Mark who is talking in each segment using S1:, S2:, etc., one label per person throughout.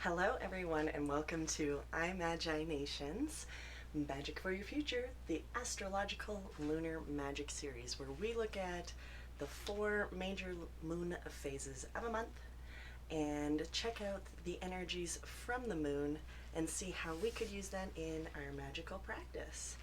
S1: Hello everyone and welcome to Imaginations, Magic for Your Future, the Astrological Lunar Magic series, where we look at the 4 major moon phases of a month and check out the energies from the moon and see how we could use them in our magical practice.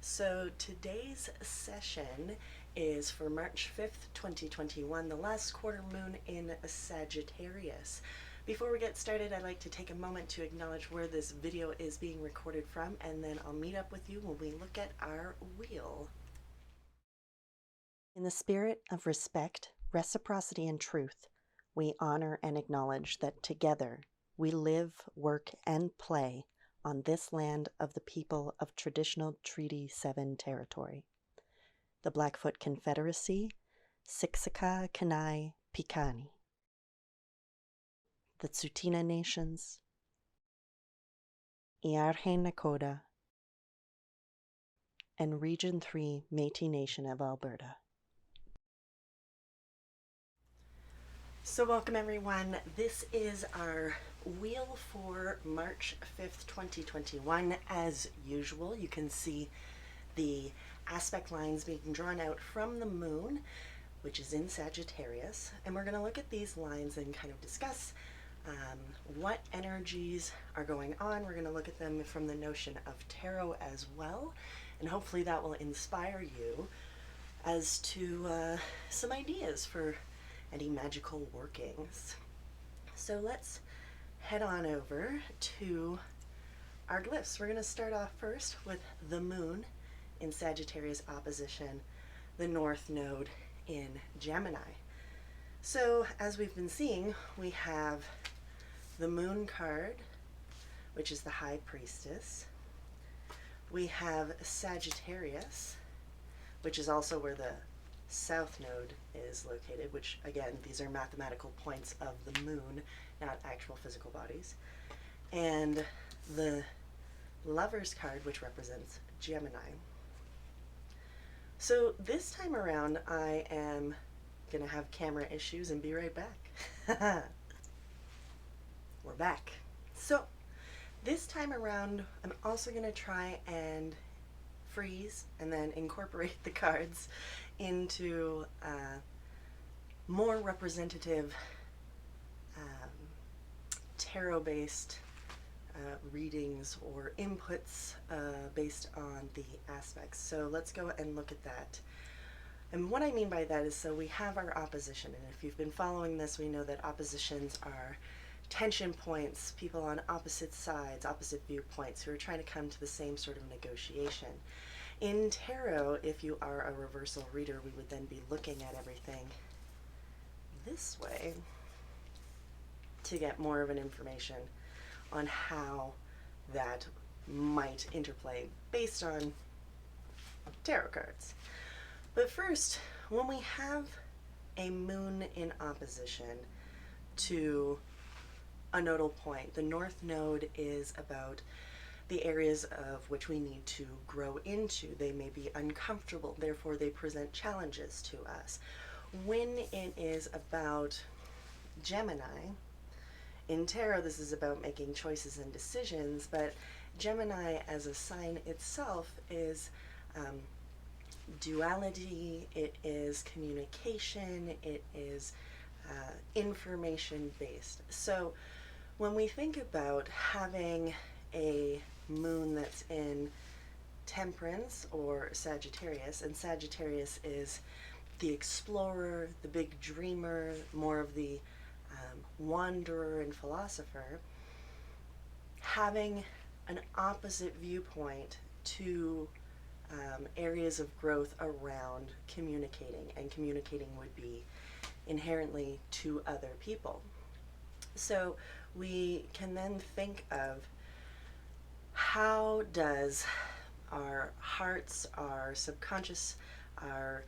S1: So today's session is for March 5th, 2021, the last quarter moon in Sagittarius. Before we get started, I'd like to take a moment to acknowledge where this video is being recorded from, and then I'll meet up with you when we look at our wheel. In the spirit of respect, reciprocity, and truth, we honor and acknowledge that together we live, work, and play on this land of the people of traditional Treaty 7 territory. The Blackfoot Confederacy, Siksika Kanai Pikani. The Tsuut'ina Nations, Iarhe Nakoda, and Region 3 Métis Nation of Alberta. So welcome everyone. This is our wheel for March 5th, 2021. As usual, you can see the aspect lines being drawn out from the moon, which is in Sagittarius, and we're going to look at these lines and kind of discuss what energies are going on. We're going to look at them from the notion of tarot as well, and hopefully that will inspire you as to some ideas for any magical workings. So let's head on over to our glyphs. We're going to start off first with the moon in Sagittarius opposition the North Node in Gemini. So as we've been seeing, we have the moon card, which is the High Priestess. We have Sagittarius, which is also where the South Node is located, which again, these are mathematical points of the moon, not actual physical bodies. And the Lover's card, which represents Gemini. So this time around, I am gonna have camera issues and be right back. We're back. So this time around, I'm also gonna try and freeze and then incorporate the cards into more representative tarot-based readings or inputs based on the aspects. So let's go and look at that. And what I mean by that is, so we have our opposition, and if you've been following this, we know that oppositions are tension points, people on opposite sides, opposite viewpoints who are trying to come to the same sort of negotiation. In tarot, if you are a reversal reader, we would then be looking at everything this way to get more of an information on how that might interplay based on tarot cards. But first, when we have a moon in opposition to a nodal point, the North Node is about the areas of which we need to grow into. They may be uncomfortable, therefore they present challenges to us. When it is about Gemini, in tarot this is about making choices and decisions, but Gemini as a sign itself is duality, it is communication, it is information based. So when we think about having a moon that's in Temperance or Sagittarius, and Sagittarius is the explorer, the big dreamer, more of the wanderer and philosopher, having an opposite viewpoint to areas of growth around communicating, and communicating would be inherently to other people. So we can then think of how does our hearts, our subconscious, our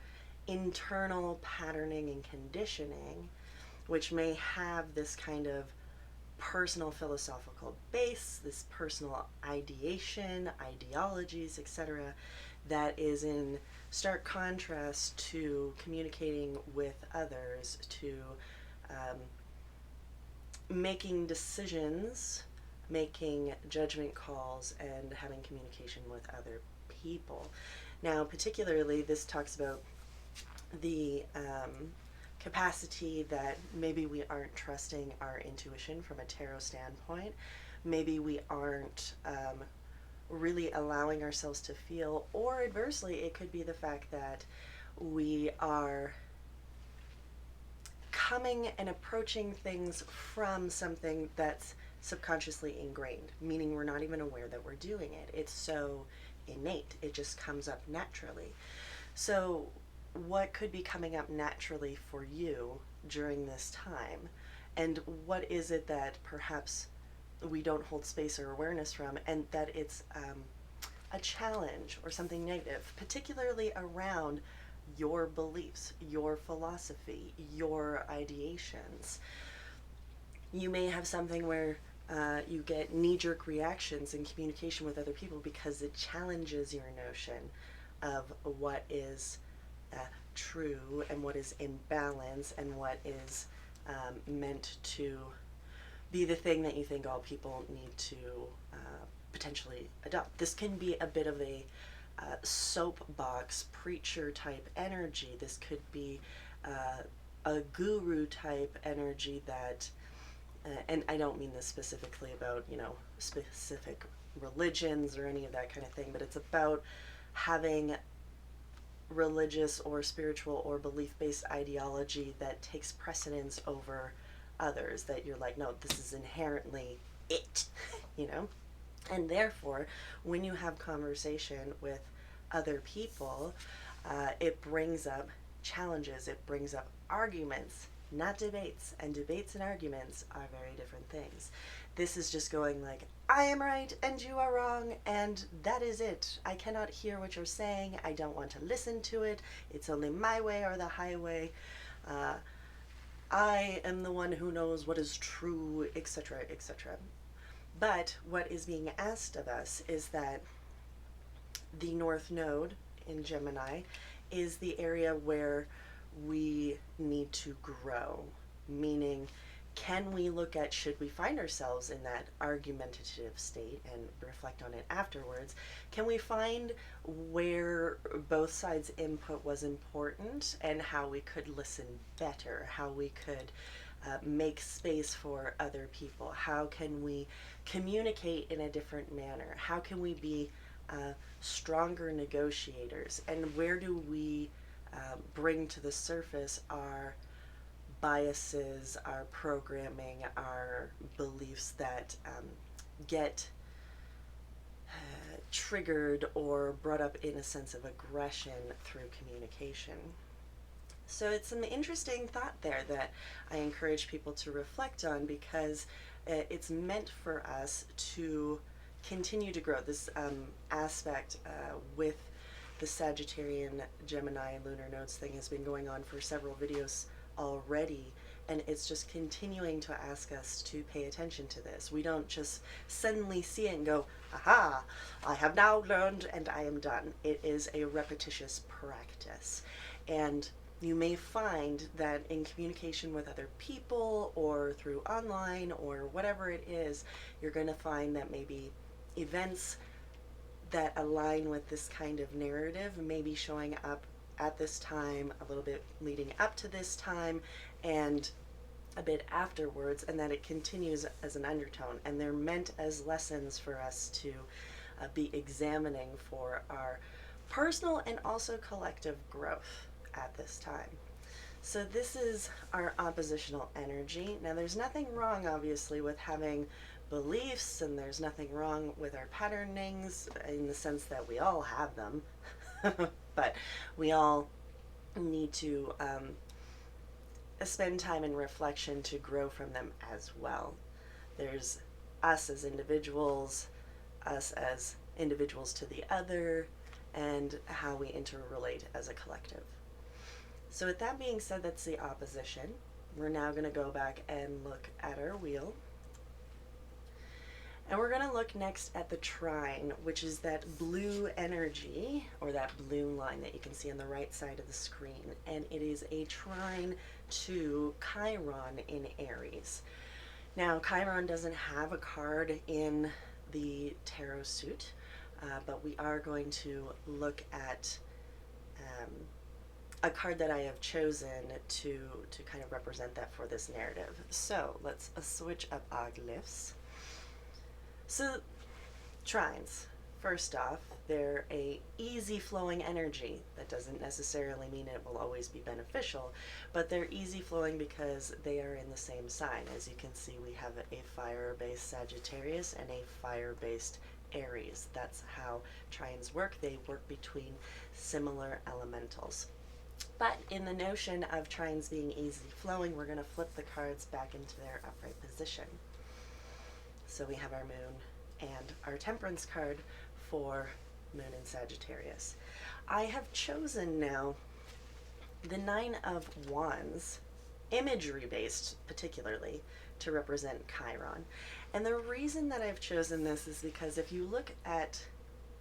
S1: internal patterning and conditioning, which may have this kind of personal philosophical base, this personal ideation, ideologies, etc., that is in stark contrast to communicating with others, to making decisions, making judgment calls, and having communication with other people. Now, particularly, this talks about the capacity that maybe we aren't trusting our intuition from a tarot standpoint. Maybe we aren't really allowing ourselves to feel, or adversely, it could be the fact that we are coming and approaching things from something that's subconsciously ingrained, meaning we're not even aware that we're doing it. It's so innate, it just comes up naturally. So what could be coming up naturally for you during this time, and what is it that perhaps we don't hold space or awareness from, and that it's a challenge or something negative, particularly around your beliefs, your philosophy, your ideations. You may have something where you get knee-jerk reactions in communication with other people because it challenges your notion of what is true and what is in balance and what is meant to be the thing that you think all people need to potentially adopt. This can be a bit of a soapbox preacher type energy. This could be a guru type energy that, and I don't mean this specifically about, specific religions or any of that kind of thing, but it's about having religious or spiritual or belief-based ideology that takes precedence over others, that you're like, no, this is inherently it, and therefore when you have conversation with other people, it brings up challenges, it brings up arguments, not debates, and debates and arguments are very different things. This is just going like, I am right and you are wrong, and that is it. I cannot hear what you're saying. I don't want to listen to it. It's only my way or the highway. I am the one who knows what is true, etc., etc. But what is being asked of us is that the North Node in Gemini is the area where we need to grow, meaning, can we look at, should we find ourselves in that argumentative state and reflect on it afterwards, can we find where both sides' input was important and how we could listen better, how we could make space for other people, how can we communicate in a different manner, how can we be stronger negotiators, and where do we bring to the surface our biases, our programming, our beliefs that get triggered or brought up in a sense of aggression through communication. So it's some interesting thought there that I encourage people to reflect on, because it's meant for us to continue to grow. This aspect with the Sagittarian Gemini lunar nodes thing has been going on for several videos already, and it's just continuing to ask us to pay attention to this. We don't just suddenly see it and go, aha, I have now learned and I am done. It is a repetitious practice, and you may find that in communication with other people or through online or whatever it is, you're going to find that maybe events that align with this kind of narrative may be showing up at this time, a little bit leading up to this time, and a bit afterwards, and that it continues as an undertone, and they're meant as lessons for us to be examining for our personal and also collective growth at this time. So this is our oppositional energy. Now there's nothing wrong obviously with having beliefs, and there's nothing wrong with our patternings in the sense that we all have them, but we all need to spend time in reflection to grow from them as well. There's us as individuals to the other, and how we interrelate as a collective. So with that being said, that's the opposition. We're now going to go back and look at our wheel. And we're going to look next at the trine, which is that blue energy, or that blue line that you can see on the right side of the screen. And it is a trine to Chiron in Aries. Now, Chiron doesn't have a card in the tarot suit, but we are going to look at um, a card that I have chosen to kind of represent that for this narrative. So let's switch up our glyphs. So trines, first off, they're a easy flowing energy. That doesn't necessarily mean it will always be beneficial, but they're easy flowing because they are in the same sign. As you can see, we have a fire-based Sagittarius and a fire-based Aries. That's how trines work. They work between similar elementals. But in the notion of trines being easy flowing, we're going to flip the cards back into their upright position. So we have our moon and our temperance card for moon and Sagittarius. I have chosen now the Nine of Wands, imagery based particularly, to represent Chiron. And the reason that I've chosen this is because if you look at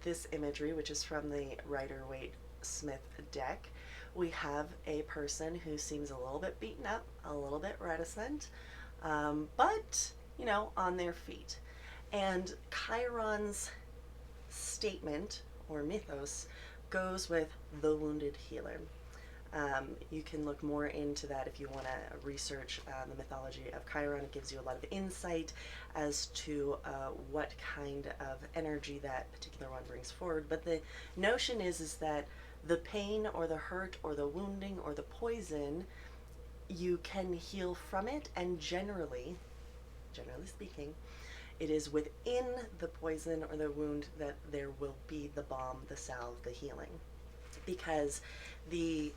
S1: this imagery, which is from the Rider-Waite-Smith deck, we have a person who seems a little bit beaten up, a little bit reticent, but, you know, on their feet. And Chiron's statement or mythos goes with the wounded healer. You can look more into that if you want to research the mythology of Chiron. It gives you a lot of insight as to what kind of energy that particular one brings forward. But the notion is that the pain or the hurt or the wounding or the poison, you can heal from it, and generally speaking, it is within the poison or the wound that there will be the balm, the salve, the healing. Because if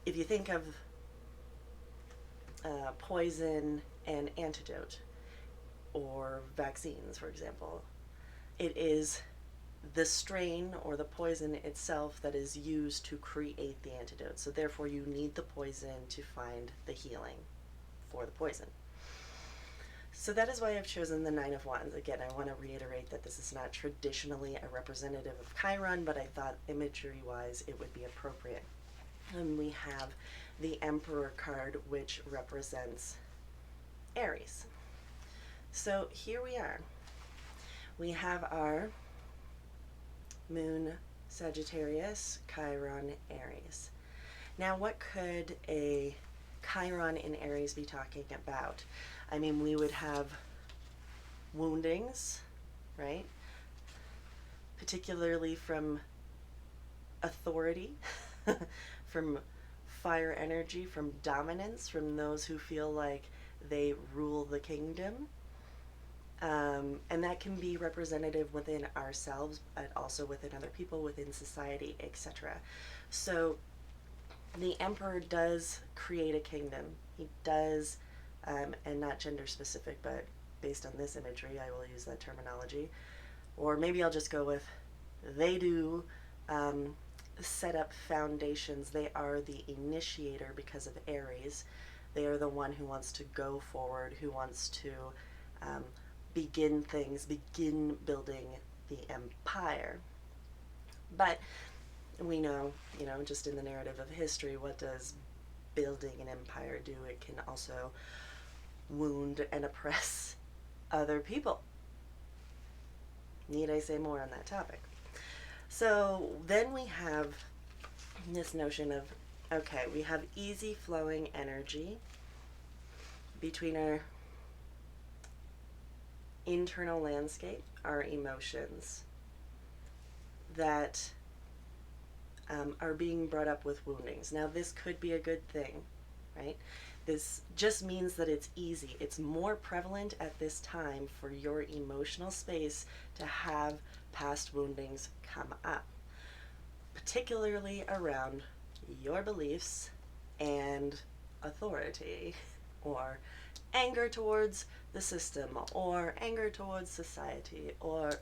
S1: you think of poison and antidote or vaccines, for example, it is the strain or the poison itself that is used to create the antidote. So therefore you need the poison to find the healing for the poison. So that is why I've chosen the Nine of Wands. Again, I want to reiterate that this is not traditionally a representative of Chiron, but I thought imagery-wise it would be appropriate. And we have the Emperor card, which represents Aries. So here we are. We have our Moon Sagittarius, Chiron Aries. Now, what could a Chiron in Aries be talking about? I mean, we would have woundings, right? Particularly from authority, from fire energy, from dominance, from those who feel like they rule the kingdom. And that can be representative within ourselves, but also within other people, within society, etc. So the Emperor does create a kingdom. He does, and not gender specific, but based on this imagery, I will use that terminology. Or maybe I'll just go with they do set up foundations. They are the initiator because of Aries. They are the one who wants to go forward, who wants to begin things, begin building the empire. But we know, just in the narrative of history, what does building an empire do? It can also wound and oppress other people. Need I say more on that topic? So then we have this notion of, okay, we have easy flowing energy between our internal landscape, our emotions, that are being brought up with woundings. Now, this could be a good thing, right? This just means that it's easy. It's more prevalent at this time for your emotional space to have past woundings come up, particularly around your beliefs and authority, or anger towards the system, or anger towards society, or,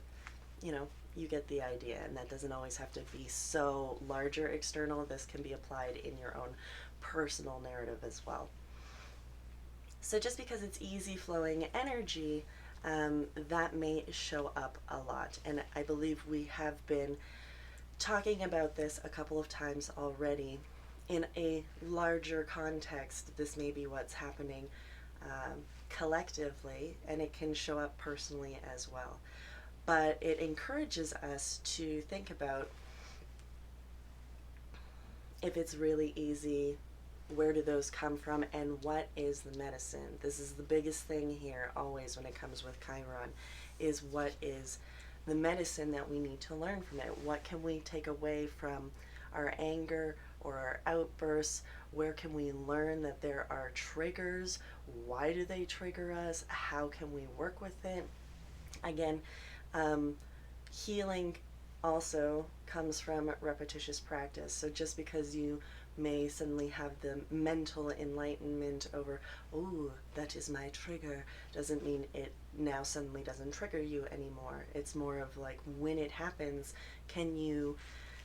S1: you get the idea. And that doesn't always have to be so large or external. This can be applied in your own personal narrative as well. So just because it's easy flowing energy, that may show up a lot. And I believe we have been talking about this a couple of times already. In a larger context, this may be what's happening collectively, and it can show up personally as well. But it encourages us to think about, if it's really easy, where do those come from, and what is the medicine? This is the biggest thing here always when it comes with Chiron, is what is the medicine that we need to learn from it? What can we take away from our anger or our outbursts? Where can we learn that there are triggers? Why do they trigger us? How can we work with it? Again, healing also comes from repetitious practice. So just because you may suddenly have the mental enlightenment over, oh, that is my trigger, doesn't mean it now suddenly doesn't trigger you anymore. It's more of like, when it happens, can you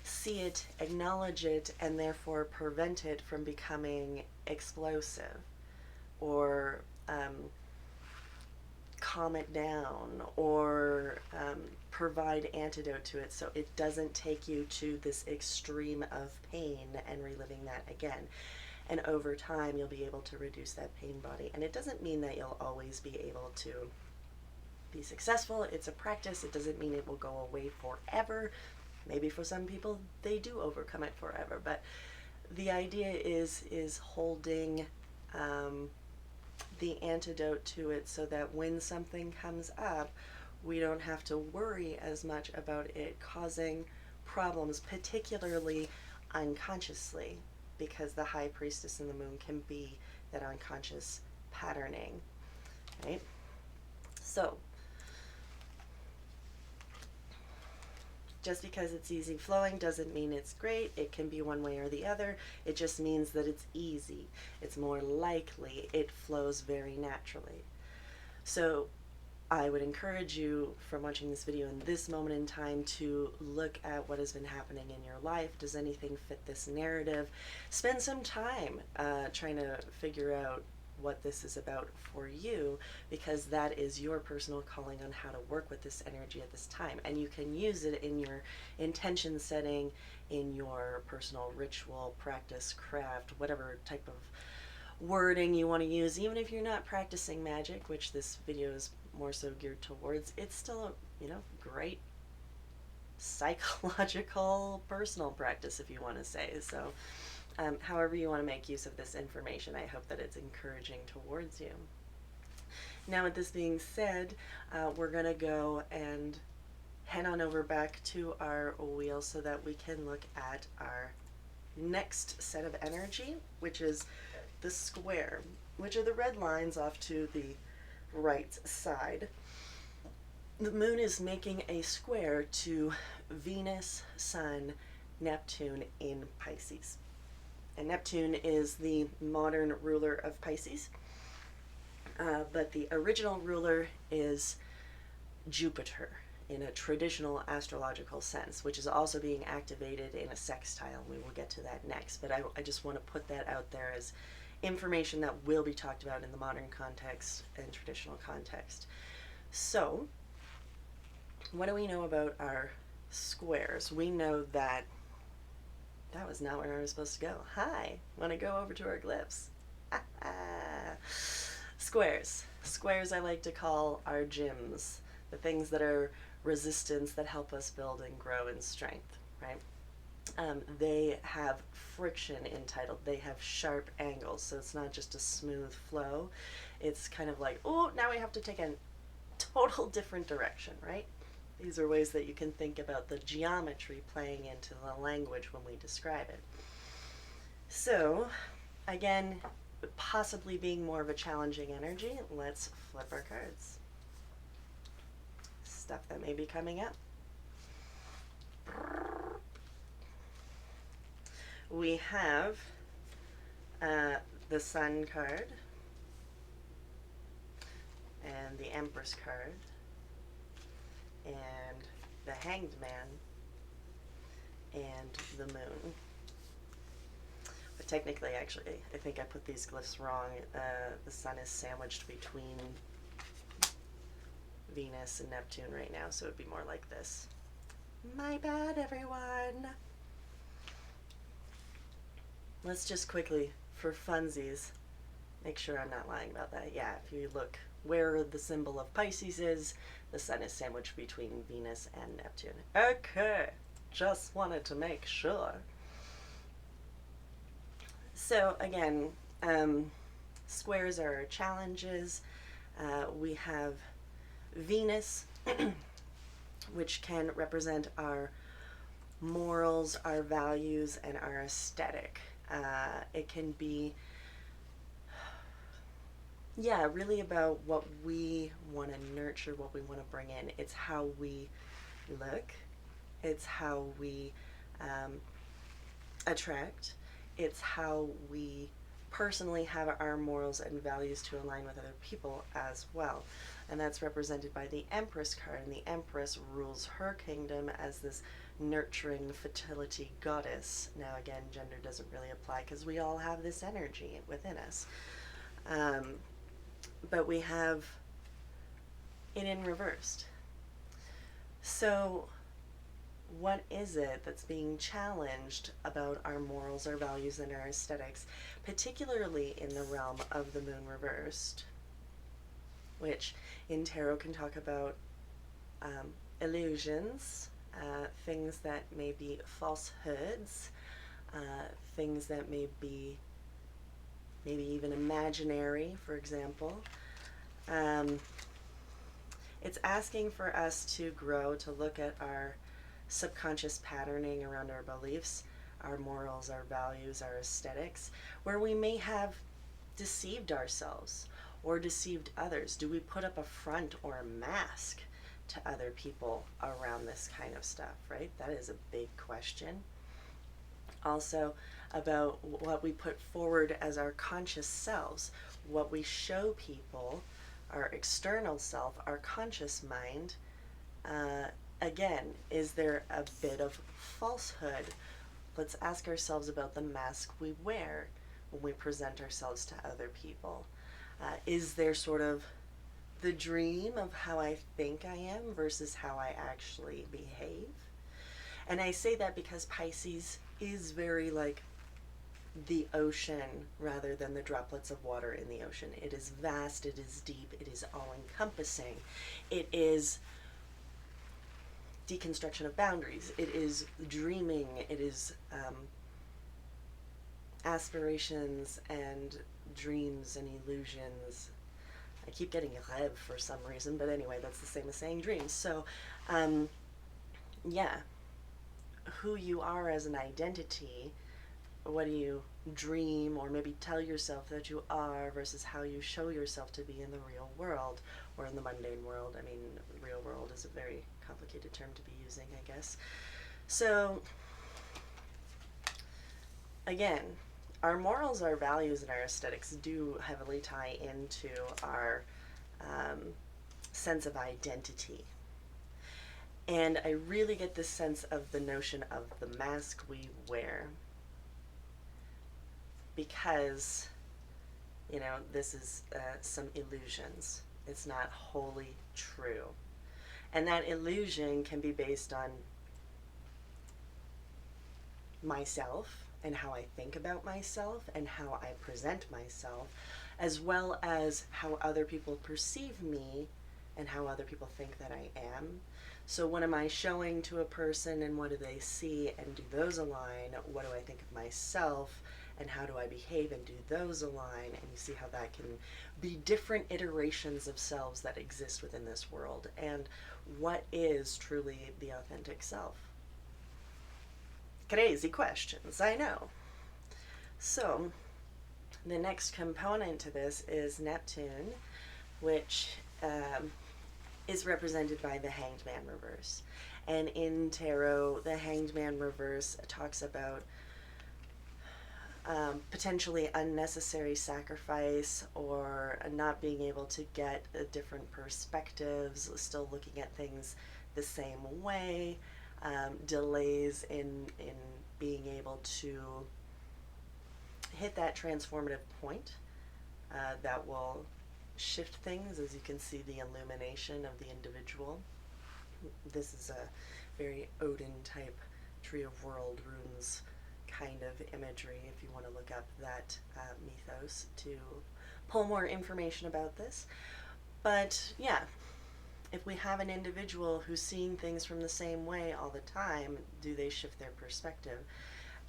S1: see it, acknowledge it, and therefore prevent it from becoming explosive, or calm it down, or provide antidote to it so it doesn't take you to this extreme of pain and reliving that again. And over time, you'll be able to reduce that pain body. And it doesn't mean that you'll always be able to be successful. It's a practice. It doesn't mean it will go away forever. Maybe for some people, they do overcome it forever. But the idea is holding the antidote to it so that when something comes up, we don't have to worry as much about it causing problems, particularly unconsciously, because the high priestess in the moon can be that unconscious patterning, right? So just because it's easy flowing doesn't mean it's great. It can be one way or the other. It just means that it's easy. It's more likely. It flows very naturally. So I would encourage you, from watching this video in this moment in time, to look at what has been happening in your life. Does anything fit this narrative? Spend some time trying to figure out what this is about for you, because that is your personal calling on how to work with this energy at this time. And you can use it in your intention setting, in your personal ritual, practice, craft, whatever type of wording you want to use. Even if you're not practicing magic, which this video is more so geared towards, it's still a, great psychological personal practice, if you want to say. So however you want to make use of this information, I hope that it's encouraging towards you. Now, with this being said, we're going to go and head on over back to our wheel so that we can look at our next set of energy, which is the square, which are the red lines off to the right side. The moon is making a square to Venus, Sun, Neptune in Pisces. And Neptune is the modern ruler of Pisces, but the original ruler is Jupiter in a traditional astrological sense, which is also being activated in a sextile. We will get to that next, but I just want to put that out there as information that will be talked about in the modern context and traditional context. So, what do we know about our squares? We know that was not where I was supposed to go. Hi, want to go over to our glyphs? Squares. Squares I like to call our gyms, the things that are resistance that help us build and grow in strength, right? They have friction entitled. They have sharp angles, so it's not just a smooth flow. It's kind of like, oh, now we have to take a total different direction, right? These are ways that you can think about the geometry playing into the language when we describe it. So, again, possibly being more of a challenging energy, let's flip our cards. Stuff that may be coming up. We have the Sun card and the Empress card and the Hanged Man and the Moon. But technically, actually, I think I put these glyphs wrong. The Sun is sandwiched between Venus and Neptune right now, so it would be more like this. My bad, everyone. Let's just quickly, for funsies, make sure I'm not lying about that. Yeah, if you look where the symbol of Pisces is, the sun is sandwiched between Venus and Neptune. Okay, just wanted to make sure. So again, squares are challenges. We have Venus, which can represent our morals, our values, and our aesthetic. It can be, yeah, really about what we want to nurture, what we want to bring in. It's how we look, it's how we attract, it's how we personally have our morals and values to align with other people as well. And that's represented by the Empress card. And the Empress rules her kingdom as this nurturing fertility goddess. Now, again, gender doesn't really apply because we all have this energy within us. But we have it in reversed. So, what is it that's being challenged about our morals, our values, and our aesthetics, particularly in the realm of the moon reversed, which in tarot can talk about illusions, things that may be falsehoods, things that may be maybe even imaginary, for example. It's asking for us to grow, to look at our subconscious patterning around our beliefs, our morals, our values, our aesthetics, where we may have deceived ourselves or deceived others. Do we put up a front or a mask to other people around this kind of stuff, right? That is a big question. Also, about what we put forward as our conscious selves, what we show people, our external self, our conscious mind. Again, is there a bit of falsehood? Let's ask ourselves about the mask we wear when we present ourselves to other people. Is there sort of the dream of how I think I am versus how I actually behave? And I say that because Pisces is very like the ocean rather than the droplets of water in the ocean. It is vast, it is deep, it is all-encompassing. It is deconstruction of boundaries. It is dreaming. It is aspirations and dreams and illusions. I keep getting rêve for some reason, but anyway, that's the same as saying dreams. So, yeah, who you are as an identity, what do you dream or maybe tell yourself that you are versus how you show yourself to be in the real world or in the mundane world. I mean, real world is a very complicated term to be using, I guess. So, again, our morals, our values, and our aesthetics do heavily tie into our sense of identity. And I really get this sense of the notion of the mask we wear. Because, you know, this is some illusions. It's not wholly true. And that illusion can be based on myself and how I think about myself and how I present myself, as well as how other people perceive me and how other people think that I am. So what am I showing to a person and what do they see, and do those align? What do I think of myself and how do I behave, and do those align? And you see how that can be different iterations of selves that exist within this world, and what is truly the authentic self? Crazy questions, I know. So the next component to this is Neptune, which is represented by the Hanged Man reverse. And in tarot, the Hanged Man reverse talks about potentially unnecessary sacrifice or not being able to get different perspectives, still looking at things the same way, delays in being able to hit that transformative point that will shift things. As you can see, the illumination of the individual. This is a very Odin type Tree of World runes kind of imagery if you want to look up that mythos to pull more information about this. But yeah, if we have an individual who's seeing things from the same way all the time, do they shift their perspective?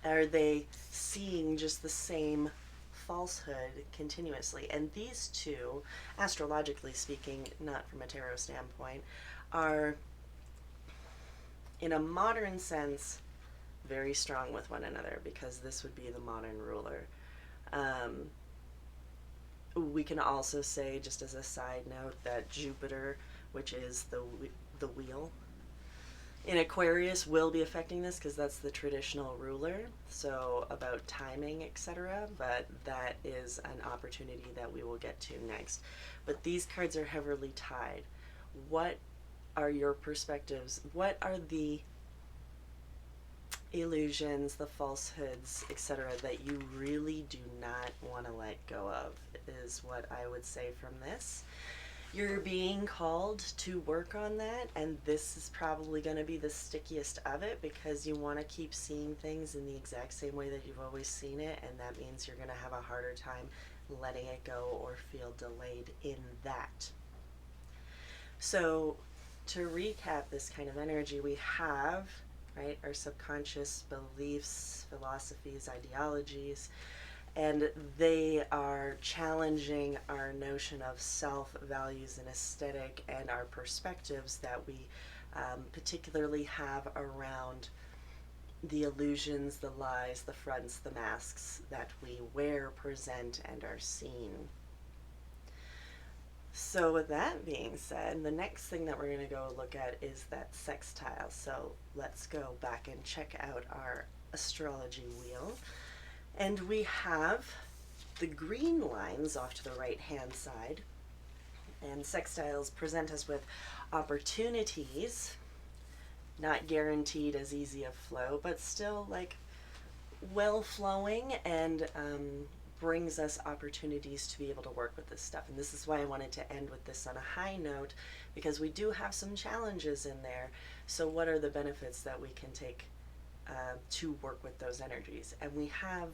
S1: Are they seeing just the same falsehood continuously? And these two, astrologically speaking, not from a tarot standpoint, are, in a modern sense, very strong with one another, because this would be the modern ruler. We can also say, just as a side note, that Jupiter, which is the wheel in Aquarius, will be affecting this, because that's the traditional ruler, so about timing, etc. But that is an opportunity that we will get to next. But these cards are heavily tied. What are your perspectives? What are the illusions, the falsehoods, etc., that you really do not want to let go of, is what I would say from this. You're being called to work on that, and this is probably going to be the stickiest of it, because you want to keep seeing things in the exact same way that you've always seen it, and that means you're going to have a harder time letting it go or feel delayed in that. So to recap this kind of energy, we have, right, our subconscious beliefs, philosophies, ideologies, and they are challenging our notion of self, values, and aesthetic, and our perspectives that we particularly have around the illusions, the lies, the fronts, the masks that we wear, present, and are seen. So with that being said, the next thing that we're going to go look at is that sextile. So let's go back and check out our astrology wheel. And we have the green lines off to the right hand side. And sextiles present us with opportunities, not guaranteed as easy a flow, but still like well flowing, and brings us opportunities to be able to work with this stuff. And this is why I wanted to end with this on a high note, because we do have some challenges in there. So what are the benefits that we can take to work with those energies? And we have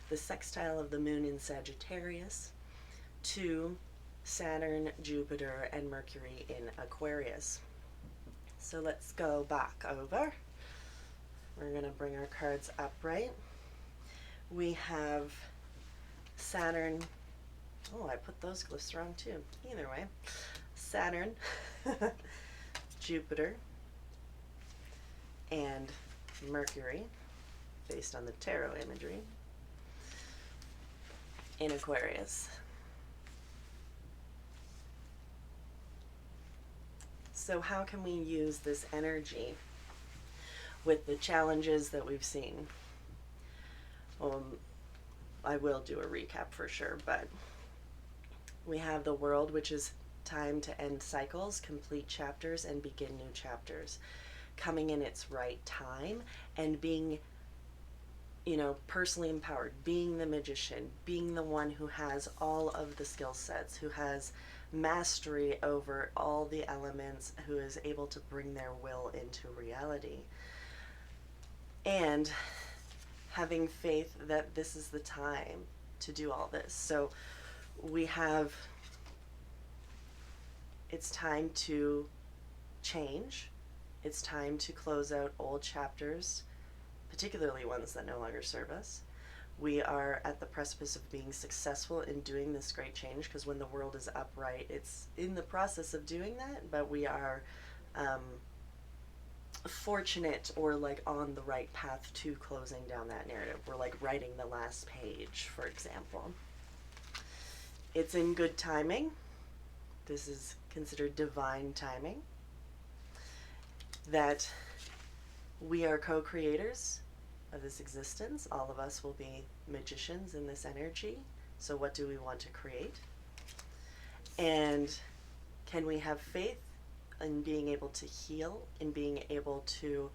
S1: the sextile of the moon in Sagittarius to Saturn, Jupiter, and Mercury in Aquarius. So let's go back over. We're going to bring our cards upright. We have Saturn. Oh, I put those glyphs wrong too. Either way, Saturn, Jupiter, and Mercury, based on the tarot imagery, in Aquarius. So how can we use this energy with the challenges that we've seen? I will do a recap for sure, but we have the world, which is time to end cycles, complete chapters, and begin new chapters, coming in its right time, and being, you know, personally empowered, being the magician, being the one who has all of the skill sets, who has mastery over all the elements, who is able to bring their will into reality, and having faith that this is the time to do all this. So we have, it's time to change. It's time to close out old chapters, particularly ones that no longer serve us. We are at the precipice of being successful in doing this great change, because when the world is upright, it's in the process of doing that, but we are fortunate, or like on the right path to closing down that narrative. We're like writing the last page, for example. It's in good timing. This is considered divine timing. That we are co-creators of this existence. All of us will be magicians in this energy. So what do we want to create? And can we have faith in being able to heal, in being able to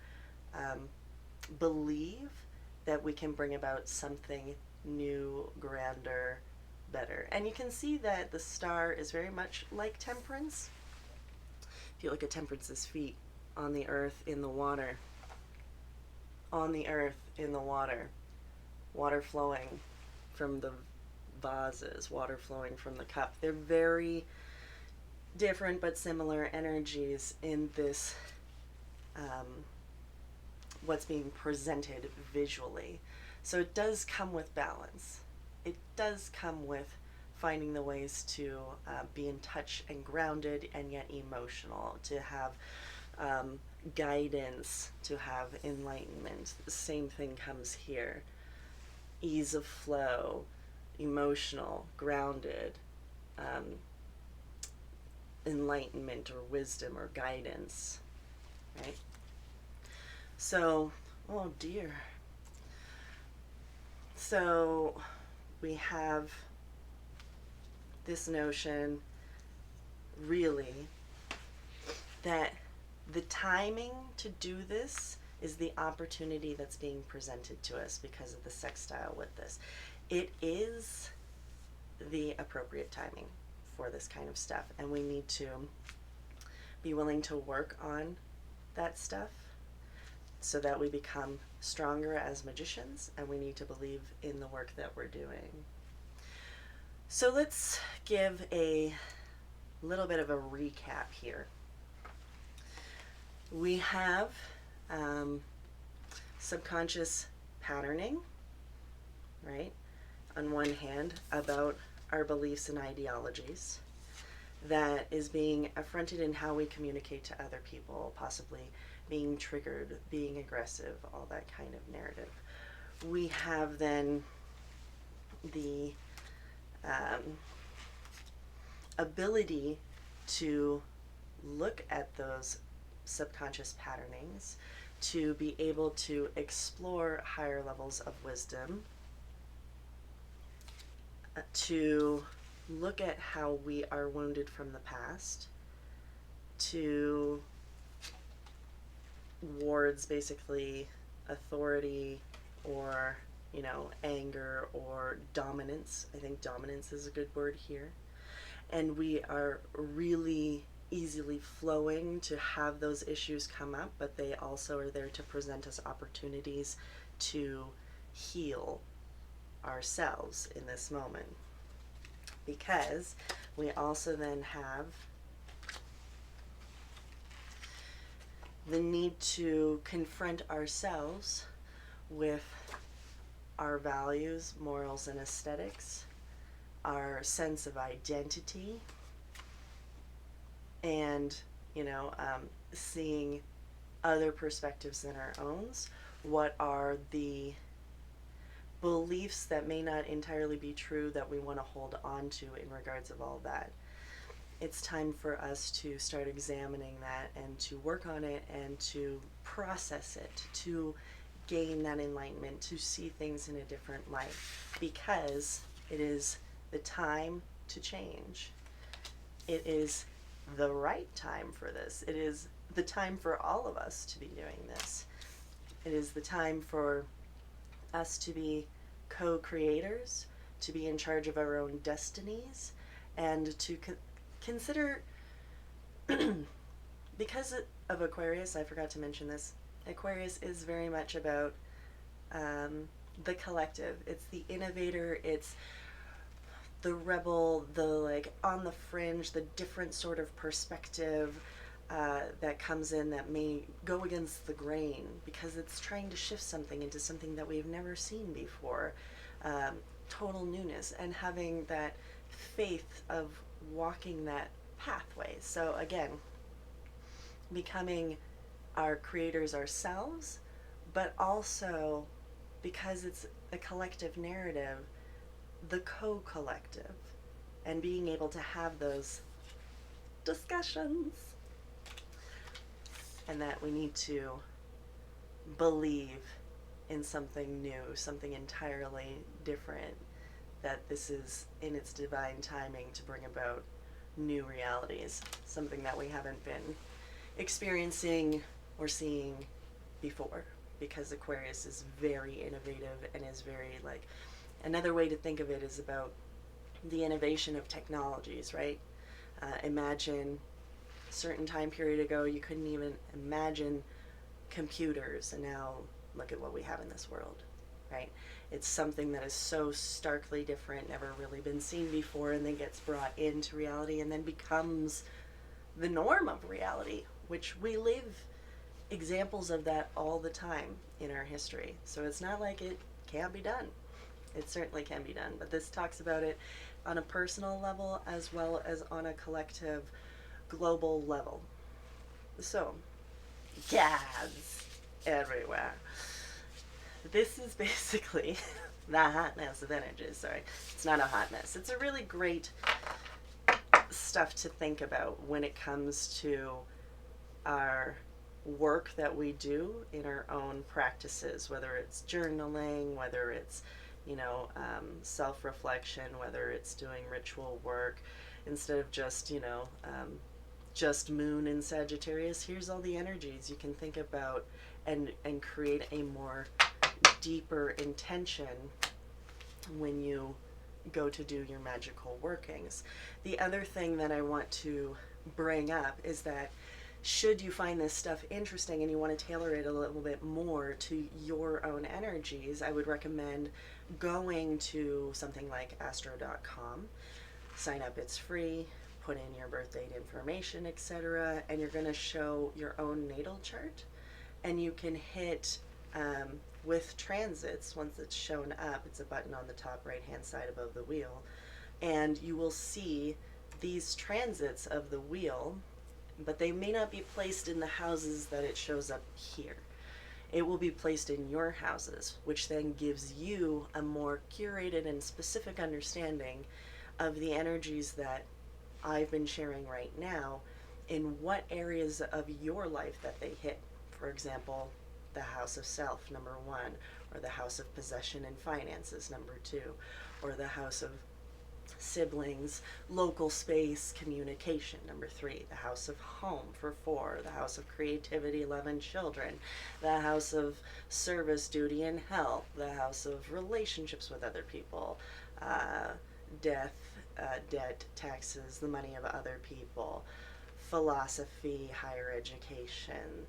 S1: believe that we can bring about something new, grander, better? And you can see that the star is very much like Temperance. If you look at Temperance's feet, on the earth, in the water, on the earth, in the water, water flowing from the vases, water flowing from the cup. They're very different but similar energies in this, what's being presented visually. So it does come with balance. It does come with finding the ways to be in touch and grounded and yet emotional, to have guidance, to have enlightenment. The same thing comes here. Ease of flow, emotional, grounded, enlightenment or wisdom or guidance, right? So, oh dear. So we have this notion, really, that the timing to do this is the opportunity that's being presented to us because of the sextile with this. It is the appropriate timing for this kind of stuff, and we need to be willing to work on that stuff so that we become stronger as magicians, and we need to believe in the work that we're doing. So let's give a little bit of a recap here. We have subconscious patterning, right? On one hand, about our beliefs and ideologies that is being affronted in how we communicate to other people, possibly being triggered, being aggressive, all that kind of narrative. We have then the ability to look at those subconscious patternings, to be able to explore higher levels of wisdom, to look at how we are wounded from the past, to wards basically authority or, you know, anger or dominance. I think dominance is a good word here. And we are really easily flowing to have those issues come up, but they also are there to present us opportunities to heal ourselves in this moment. Because we also then have the need to confront ourselves with our values, morals, and aesthetics, our sense of identity, and, you know, seeing other perspectives than our own. What are the beliefs that may not entirely be true that we want to hold on to in regards of all that? It's time for us to start examining that and to work on it and to process it, to gain that enlightenment, to see things in a different light, because it is the time to change. It is the right time for this. It is the time for all of us to be doing this. It is the time for us to be co-creators, to be in charge of our own destinies, and to consider, because of Aquarius, I forgot to mention this, Aquarius is very much about the collective. It's the innovator, it's the rebel, the like on the fringe, the different sort of perspective that comes in that may go against the grain because it's trying to shift something into something that we've never seen before. Total newness, and having that faith of walking that pathway. So again, becoming our creators ourselves, but also, because it's a collective narrative, the co-collective, and being able to have those discussions, and that we need to believe in something new, something entirely different, that this is in its divine timing to bring about new realities, something that we haven't been experiencing or seeing before, because Aquarius is very innovative and is very like, another way to think of it is about the innovation of technologies, right? Imagine a certain time period ago you couldn't even imagine computers, and now look at what we have in this world. right? It's something that is so starkly different, never really been seen before, and then gets brought into reality and then becomes the norm of reality, which we live examples of that all the time in our history. So it's not like it can't be done. It certainly can be done, but this talks about it on a personal level as well as on a collective global level. So, gads everywhere. This is basically the hot mess of energies. Sorry, it's not a hot mess. It's a really great stuff to think about when it comes to our work that we do in our own practices, whether it's journaling, whether it's, self-reflection, whether it's doing ritual work, instead of just, just moon in Sagittarius. Here's all the energies you can think about and create a more deeper intention when you go to do your magical workings. The other thing that I want to bring up is that should you find this stuff interesting and you want to tailor it a little bit more to your own energies, I would recommend going to something like astro.com. Sign up, it's free, put in your birth date information, etc., and you're going to show your own natal chart, and you can hit with transits. Once it's shown up, it's a button on the top right hand side above the wheel, and you will see these transits of the wheel, but they may not be placed in the houses that it shows up here. It will be placed in your houses, which then gives you a more curated and specific understanding of the energies that I've been sharing right now in what areas of your life that they hit. For example, the house of self, number 1, or the house of possession and finances, number 2, or the house of siblings, local space, communication, number 3, the house of home for 4, the house of creativity, love, and children, the house of service, duty, and health, the house of relationships with other people, death, debt, taxes, the money of other people, philosophy, higher education,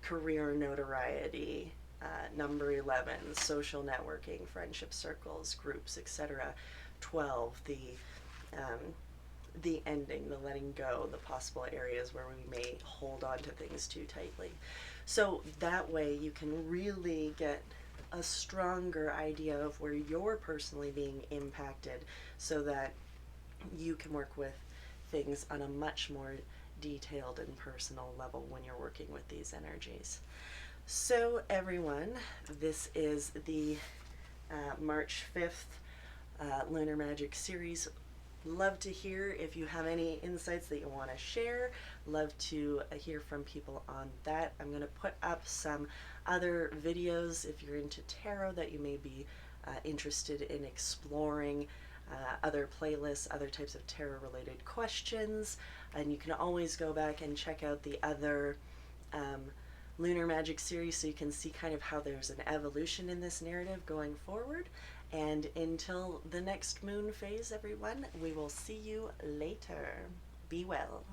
S1: career notoriety, number 11, social networking, friendship circles, groups, etc. 12, the ending, the letting go, the possible areas where we may hold on to things too tightly. So that way you can really get a stronger idea of where you're personally being impacted, so that you can work with things on a much more detailed and personal level when you're working with these energies. So everyone, this is the March 5th Lunar Magic series. Love to hear if you have any insights that you want to share. Love to hear from people on that. I'm going to put up some other videos if you're into tarot that you may be interested in exploring, other playlists, other types of tarot related questions, and you can always go back and check out the other Lunar Magic series so you can see kind of how there's an evolution in this narrative going forward. And until the next moon phase, everyone, we will see you later. Be well.